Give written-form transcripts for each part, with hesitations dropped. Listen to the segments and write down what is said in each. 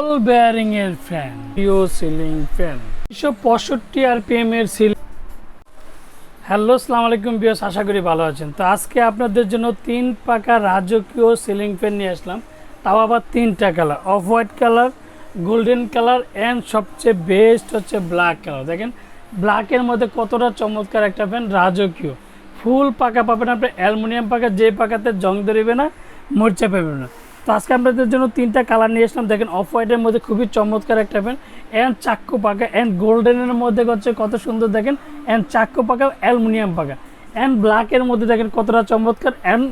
বল bearing এর fan, পিও ceiling fan 265 RPM এর ceiling. Hello, আসসালামু আলাইকুম ভিউয়ার্স, আশা করি ভালো আছেন। তো আজকে আপনাদের জন্য 3 পাকা রাজকীয় সিলিং ফ্যান নিয়ে আসলাম, তাও আবার 3টা colour, of white colour, golden colour and সবচেয়ে বেস্ট হচ্ছে ব্ল্যাক কালার। দেখেন ব্ল্যাকের মধ্যে কতটা চমৎকার একটা ফ্যান, রাজকীয় ফুল পাকা পাবেন আপনি, অ্যালুমিনিয়াম পাকা, যে পাকাতে জং ধরবে না, মরচা পাবেন না। তো আজকে আপনাদের জন্য 3টা কালার নিয়ে আসলাম। দেখেন অফ হোয়াইটের মধ্যে খুবই চমৎকার একটা ফ্যান, অ্যান্ড চাক্কু পাকা, অ্যান্ড গোল্ডেনের মধ্যে হচ্ছে কত সুন্দর দেখেন, অ্যান্ড চাক্কু পাকা, অ্যালুমিনিয়াম পাকা, অ্যান্ড ব্ল্যাকের মধ্যে দেখেন কতটা চমৎকার, অ্যান্ড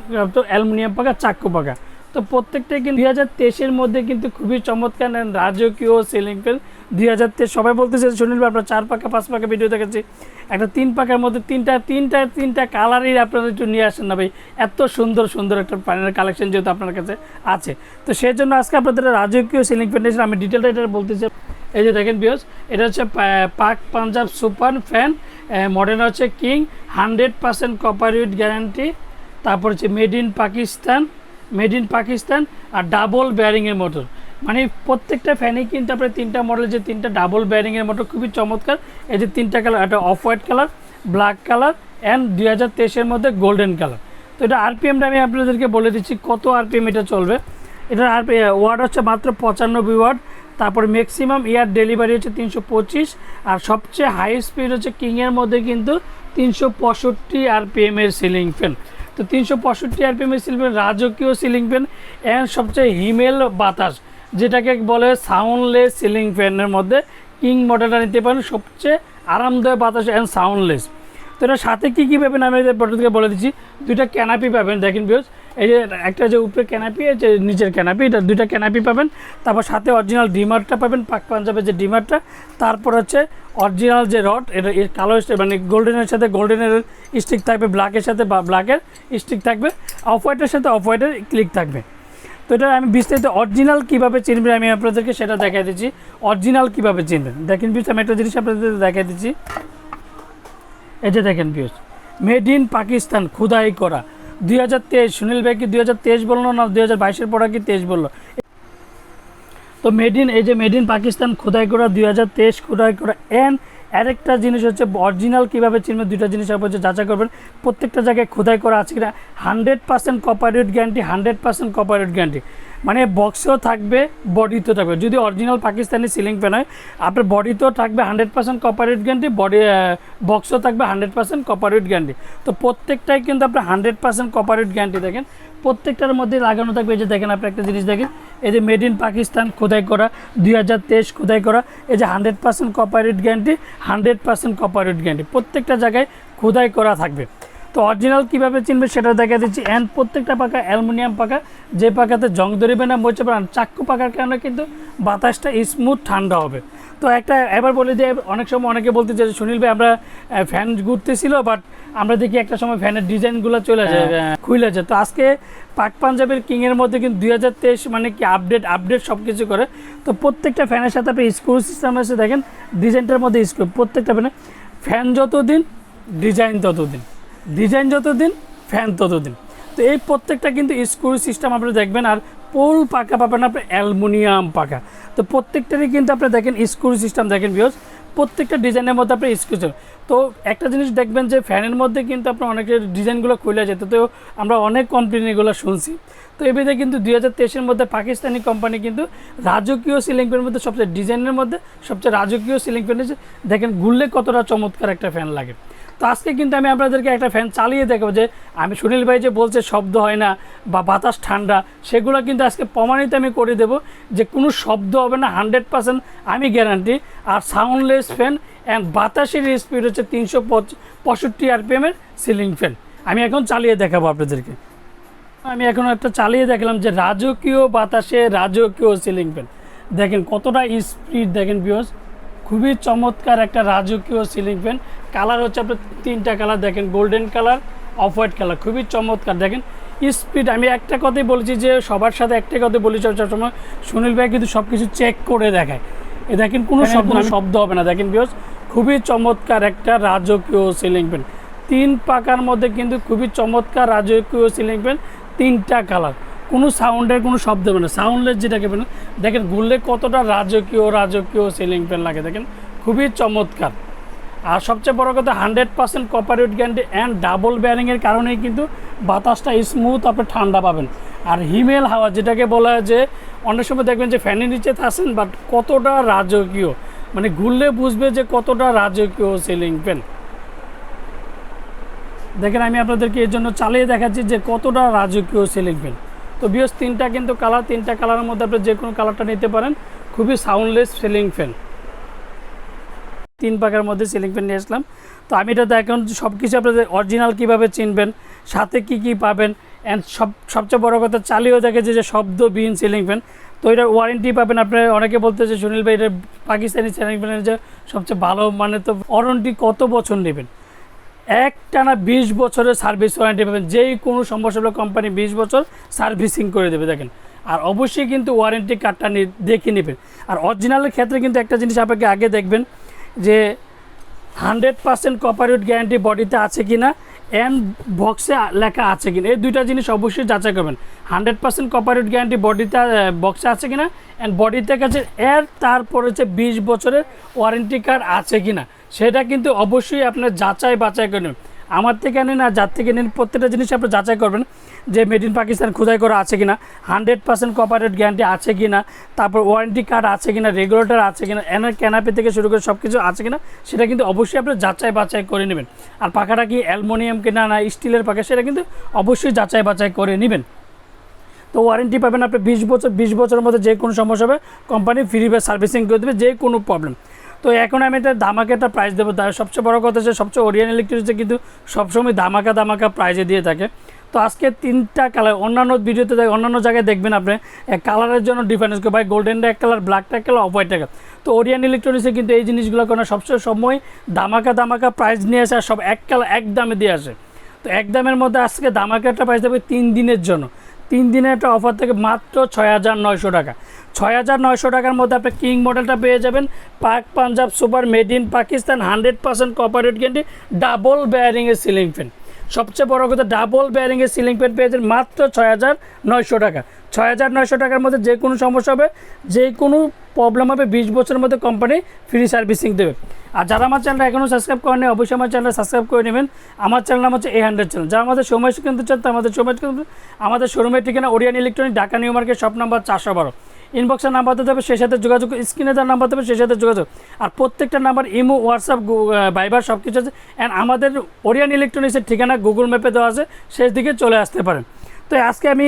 অ্যালুমিনিয়াম পাকা, চাক্কু পাকা। তো প্রত্যেকটাই কিন্তু 2023-এর মধ্যে কিন্তু খুবই চমৎকার অ্যান্ড রাজকীয় সিলিং ফ্যান। 2023 সবাই বলতেছে শুনিল আপনার 4 পাকা 5 পাকা ভিডিও দেখাচ্ছি, একটা 3 পাকার মধ্যে তিনটা কালারই আপনারা একটু নিয়ে আসেন না ভাই, এত সুন্দর সুন্দর একটা ফ্যানের কালেকশন যেহেতু আপনার কাছে আছে। তো সেই জন্য আজকে আপনাদের রাজকীয় সিলিং ফ্যান এসে আমি ডিটেলটা এটা বলতেছি। এই যে দেখেন ভিউয়ার্স, এটা হচ্ছে Pak Punjab super fan, model হচ্ছে কিং, 100% কপার উইথ গ্যারান্টি। তারপর হচ্ছে মেড ইন পাকিস্তান আর ডাবল বেয়ারিংয়ের মোটর। মানে প্রত্যেকটা ফ্যানেই কিন্তু আপনার 3টা মডেল, যে 3টা ডাবল বেয়ারিংয়ের মোটর খুবই চমৎকার। এই যে 3টা কালার, একটা off white colour, black colour and 2023-এর মধ্যে গোল্ডেন কালার। তো এটা আরপিএমটা আমি আপনাদেরকে বলে দিচ্ছি কত আরপিএম এটা চলবে। এটার ওয়াট হচ্ছে মাত্র 95 ওয়াট। তারপর ম্যাক্সিমাম ইয়ার ডেলিভারি হচ্ছে 325, আর সবচেয়ে হাই স্পিড হচ্ছে কিংয়ের মধ্যে কিন্তু 365 আরপিএমের সিলিং ফ্যান। তো 365 আরপিএমের সিলিং ফ্যান, রাজকীয় সিলিং ফ্যান অ্যান্ড সবচেয়ে হিমেল বাতাস, যেটাকে বলে সাউন্ডলেস সিলিং ফ্যানের মধ্যে কিং মডেলটা নিতে পারেন, সবচেয়ে আরামদায়ক বাতাস অ্যান্ড সাউন্ডলেস। তো এটার সাথে কী কী পাবেন আমি থেকে বলে দিচ্ছি। 2টা ক্যানাপি পাবেন, দেখেন ভিউয়ার্স, এই যে একটা যে উপরে ক্যানাপি, যে নিচের ক্যানাপি, এটা 2টা ক্যানাপি পাবেন। তারপর সাথে অরিজিনাল ডিমারটা পাবেন, পাক পাঞ্জাবের যে ডিমারটা। তারপর হচ্ছে অরিজিনাল যে রড, এটা কালো মানে গোল্ডেনের সাথে গোল্ডেনের স্টিক থাকবে, ব্ল্যাকের সাথে ব্ল্যাকের স্টিক থাকবে, অফ হোয়াইটের সাথে অফ হোয়াইটের ক্লিক থাকবে। তো এটা আমি বিস্তারিত অরিজিনাল কীভাবে চিনবেন আমি আপনাদেরকে সেটা দেখাই দিচ্ছি। অরিজিনাল কীভাবে চিনবেন দেখেন ভিউয়ার্স, আমি একটা জিনিস আপনাদের দেখাই দিচ্ছি। এই যে দেখেন ভিউয়ার্স, মেড ইন পাকিস্তান, খোদাই করা, 2023। সুনীল ভাই কি 2023 বললো না 2022-এর পড়া কি 23 বললো? তো এই যে মেড ইন পাকিস্তান, খোদাই করা, 2023 খোদাই করা। অ্যান্ড আরেকটা জিনিস হচ্ছে অরিজিনাল কীভাবে চিনবেন, 2টা জিনিস আপনার যাচাই করবেন প্রত্যেকটা জায়গায় খোদাই করা আছে কিনা। 100% copper with guarantee, 100% copper with guarantee. মানে বক্সেও থাকবে, বডিতেও থাকবে। যদি অরিজিনাল পাকিস্তানি সিলিং ফ্যান হয়, আপনার বডিতেও থাকবে 100% কপার উইথ গ্যারান্টি, বক্সও থাকবে 100% কপার উইথ গ্যারান্টি। তো প্রত্যেকটাই কিন্তু আপনার 100% কপার উইথ গ্যারান্টি। দেখেন প্রত্যেকটার মধ্যে লাগানো থাকবে। এই যে দেখেন আপনি একটা জিনিস দেখেন, এই যে মেড ইন পাকিস্তান, খোদাই করা, 2023 খোদাই করা। এই যে 100% copper with guarantee, 100% copper with guarantee, প্রত্যেকটা জায়গায় খোদাই করা থাকবে। তো অরিজিনাল কীভাবে চিনবে সেটা দেখা দিচ্ছি। অ্যান্ড প্রত্যেকটা পাকা অ্যালুমিনিয়াম পাকা, যে পাকাতে জং ধরবে না, মরচে পারেন। চাক্কু পাকার কারণে কিন্তু বাতাসটা স্মুথ ঠান্ডা হবে। তো একটা এবার বলে দিয়ে, অনেক সময় অনেকে বলতে চাই সুনীল ভাই আমরা ফ্যান ঘুরতেছিল, বাট আমরা দেখি একটা সময় ফ্যানের ডিজাইনগুলো চলে যায়, খুলে যায়। তো আজকে পাক পাঞ্জাবের কিংয়ের মধ্যে কিন্তু 2023 মানে কি আপডেট সব কিছু করে। তো প্রত্যেকটা ফ্যানের সাথে আপনি স্ক্রু সিস্টেম আছে, দেখেন ডিজাইনটার মধ্যে স্ক্রু, প্রত্যেকটা ফ্যান যতদিন ডিজাইন ততদিন, ডিজাইন যতদিন ফ্যান ততদিন। তো এই প্রত্যেকটা কিন্তু স্ক্রু সিস্টেম আপনি দেখবেন। আর পোল পাকা পাবেন আপনি অ্যালুমিনিয়াম পাকা। তো প্রত্যেকটারই কিন্তু আপনি দেখেন স্ক্রু সিস্টেম, দেখেন ভিউয়ার্স প্রত্যেকটা ডিজাইনের মধ্যে আপনি স্ক্রু। তো একটা জিনিস দেখবেন যে ফ্যানের মধ্যে কিন্তু আপনার অনেকের ডিজাইনগুলো খুলে যেত, তো আমরা অনেক কোম্পানিগুলো শুনছি। তো এবারে কিন্তু 2023-এর মধ্যে পাকিস্তানি কোম্পানি কিন্তু রাজকীয় সিলিং ফ্যানের মধ্যে সবচেয়ে ডিজাইনের মধ্যে সবচেয়ে রাজকীয় সিলিং ফ্যান এসে দেখেন ঘুরলে কতটা চমৎকার একটা ফ্যান লাগে। তো আজকে কিন্তু আমি আপনাদেরকে একটা ফ্যান চালিয়ে দেখাবো, যে আমি সুনীল ভাই যে বলছে শব্দ হয় না বা বাতাস ঠান্ডা, সেগুলো কিন্তু আজকে প্রমাণিত আমি করে দেবো যে কোনো শব্দ হবে না, 100% আমি গ্যারান্টি। আর সাউন্ডলেস ফ্যান অ্যান্ড বাতাসের স্পিড হচ্ছে 365 আরপিএমের সিলিং ফ্যান। আমি এখন চালিয়ে দেখাবো আপনাদেরকে। আমি এখন একটা চালিয়ে দেখালাম যে রাজকীয় বাতাসে রাজকীয় সিলিং ফ্যান। দেখেন কতটা স্পিড, দেখেন ভিউয়ার্স খুবই চমৎকার একটা রাজকীয় সিলিং ফ্যান। কালার হচ্ছে আপনার 3টা কালার, দেখেন golden colour, of white colour, খুবই চমৎকার। দেখেন স্পিড, আমি একটা কথাই বলেছি যে সবার সাথে একটাই কথা বলি সবসময়, সুনীল ভাই কিন্তু সব কিছু চেক করে দেখায়। এ দেখেন কোনো শব্দ হবে না। দেখেন ভিউয়ার্স খুবই চমৎকার একটা রাজকীয় সিলিং ফ্যান, 3 পাকার মধ্যে কিন্তু খুবই চমৎকার রাজকীয় সিলিং ফ্যান, 3টা কালার। কোনো সাউন্ডের কোনো শব্দ হবে না, সাউন্ডলেস যেটাকে বলেন। দেখেন ঘুরলে কতটা রাজকীয় সিলিং ফ্যান লাগে, দেখেন খুবই চমৎকার। আর সবচেয়ে বড় কথা 100% copper wood guarantee and double বেয়ারিংয়ের কারণেই কিন্তু বাতাসটা স্মুথ, আপনি ঠান্ডা পাবেন। আর হিমেল হাওয়া যেটাকে বলা হয়, যে অনেক সময় দেখবেন যে ফ্যানের নিচে থাকেন বাট কতটা রাজকীয়, মানে ঘুরলে বুঝবে যে কতটা রাজকীয় সিলিং ফ্যান। দেখেন আমি আপনাদেরকে এর জন্য চালিয়ে দেখাচ্ছি যে কতটা রাজকীয় সিলিং ফ্যান। তো বিয়স তিনটা কিন্তু কালার, তিনটা কালারের মধ্যে আপনি যে কোনো কালারটা নিতে পারেন। খুবই সাউন্ডলেস সিলিং ফ্যান, 3 পাকার মধ্যে সিলিং ফ্যান নিয়ে আসলাম। তো আমি এটা এখন সব কিছু আপনাদের অরিজিনাল কীভাবে চিনবেন, সাথে কি কি পাবেন, অ্যান্ড সবচেয়ে বড় কথা চালিয়েও দেখেছে যে শব্দবিহীন সিলিং ফ্যান। তো এটার ওয়ারেন্টি পাবেন আপনার, অনেকে বলতে যে সুনীল ভাই এটা পাকিস্তানি সিলিং ফ্যানের যে সবচেয়ে ভালো, মানে তো ওয়ারেন্টি কত বছর নেবেন? একটানা 20 বছরের সার্ভিস ওয়ারেন্টি পাবেন। যেই কোনো সমস্যা হলে কোম্পানি 20 বছর সার্ভিসিং করে দেবে দেখেন। আর অবশ্যই কিন্তু ওয়ারেন্টি কার্ডটা দেখে নেবেন। আর অরিজিনালের ক্ষেত্রে কিন্তু একটা জিনিস আপনাকে আগে দেখবেন যে 100% কপার উড গ্যারান্টি বডিতে আছে কি না, অ্যান্ড বক্সে লেখা আছে কিনা, এই দুইটা জিনিস অবশ্যই যাচাই করবেন। 100% কপার উড গ্যারান্টি বডিতে বক্সে আছে কিনা, অ্যান্ড বডিতে কাছে এর তারপরে হচ্ছে 20 বছরের ওয়ারেন্টি কার্ড আছে কিনা, সেটা কিন্তু অবশ্যই আপনার যাচাই বাছাই করে নেবেন। আমার থেকে নিন আর যার থেকে নিন, প্রত্যেকটা জিনিস আপনি যাচাই করবেন যে মেড ইন পাকিস্তান খোদাই করা আছে কিনা, 100% কপার উড গ্যারান্টি আছে কিনা, তারপর ওয়ারেন্টি কার্ড আছে কিনা, রেগুলেটর আছে কিনা, এনার ক্যানাপি থেকে শুরু করে সব কিছু আছে কিনা, সেটা কিন্তু অবশ্যই আপনি যাচাই বাছাই করে নেবেন। আর পাখাটা কি অ্যালুমিনিয়াম কিনা না স্টিলের পাখা, সেটা কিন্তু অবশ্যই যাচাই বাছাই করে নেবেন। তো ওয়ারেন্টি পাবেন আপনি 20 বছর। 20 বছরের মধ্যে যে কোনো সমস্যা হবে কোম্পানি ফ্রি বা সার্ভিসিং করে দেবে, যে কোনো প্রবলেম। তো এখন আমি এটা ধামাকা একটা প্রাইস দেবো। সবচেয়ে বড় কথা হচ্ছে সবচেয়ে ওরিয়েন্ট ইলেকট্রিক্সে কিন্তু সবসময় ধামাকা প্রাইজে দিয়ে থাকে। তো আজকে 3টা কালার, অন্যান্য ভিডিওতে অন্যান্য জায়গায় দেখবেন আপনি কালারের জন্য ডিফারেন্স করে, ভাই গোল্ডেনটা এক কালার, ব্ল্যাকটা এক কালার, অফ হোয়াইটটা এক কালার। তো ওরিয়েন্ট ইলেকট্রনিক্সে কিন্তু এই জিনিসগুলো কোনো সবসময় ধামাকা প্রাইস নিয়ে আসে, আর সব এক কালার এক দামে দিয়ে আসে। তো এক দামের মধ্যে আজকে ধামাকাটা প্রাইস দেবে 3 দিনের জন্য। 3 দিনের একটা অফার থেকে মাত্র 6,900 টাকা। 6,900 টাকার মধ্যে আপনি কিং মডেলটা পেয়ে যাবেন, Pak Punjab super, made in Pakistan, 100% copper wood guarantee, double বেয়ারিংয়ের সিলিং ফ্যান। সবচেয়ে বড় কথা ডাবল বেয়ারিংয়ের সিলিং ফ্যান পেয়ে যাবেন মাত্র 6,900 টাকা। 6,900 টাকার মধ্যে যে কোনো সমস্যা হবে, যে কোনো প্রবলেম হবে, 20 বছরের মধ্যে কোম্পানি ফ্রি সার্ভিসিং দেবে। আর যারা আমার চ্যানেলটা এখনও সাবস্ক্রাইব করেনি, অবশ্যই আমার চ্যানেলটা সাবস্ক্রাইব করে নেবেন। আমার চ্যানেল নাম হচ্ছে A100 চ্যানেল। যারা আমাদের সময় কিনতে চান, আমাদের সময় কিনতে, আমাদের শোরুমের ঠিকানা Orient electronic, Dhaka new market, shop number 412। ইনবক্সের নাম্বার দিতে হবে, সেই সাথে যোগাযোগ, স্ক্রিনে যার নাম্বার দেবে সেই সাথে যোগাযোগ। আর প্রত্যেকটা নাম্বার ইমো, হোয়াটসঅ্যাপ, ভাইবার সব কিছু আছে। অ্যান্ড আমাদের ওরিয়েন্ট ইলেকট্রনিক্সের ঠিকানা গুগল ম্যাপে দেওয়া আছে, শেষ দিকে চলে আসতে পারেন। তো আজকে আমি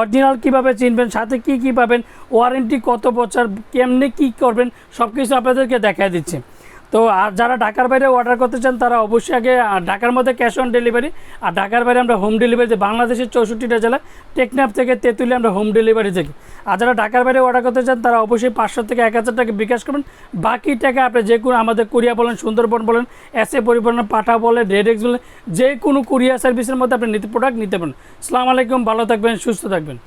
অরিজিনাল কীভাবে চিনবেন, সাথে কী কী পাবেন, ওয়ারেন্টি কত বছর, কেমনি কী করবেন, সব কিছু আপনাদেরকে দেখাই দিচ্ছি। তো আর যারা ঢাকার বাইরে অর্ডার করতে চান তারা অবশ্যই আগে, ঢাকার মধ্যে ক্যাশ অন ডেলিভারি, আর ঢাকার বাইরে আমরা হোম ডেলিভারি দিই। বাংলাদেশের 64টা জেলা, টেকনাফ থেকে তেঁতুলিয়া আমরা হোম ডেলিভারি থাকি। আর যারা ঢাকার বাইরে অর্ডার করতে চান তারা অবশ্যই 500 থেকে 1000 টাকা বিকাশ করবেন। বাকি টাকা আপনি যে কোনো আমাদের কুরিয়া বলেন, সুন্দরবন বলেন, এসএ পরিবহন, পাঠা বলেন, রেডেক্স বলেন, যে কোনো কুরিয়ার সার্ভিসের মধ্যে আপনি প্রোডাক্ট নিতে পারেন। আসসালামু আলাইকুম, ভালো থাকবেন, সুস্থ থাকবেন।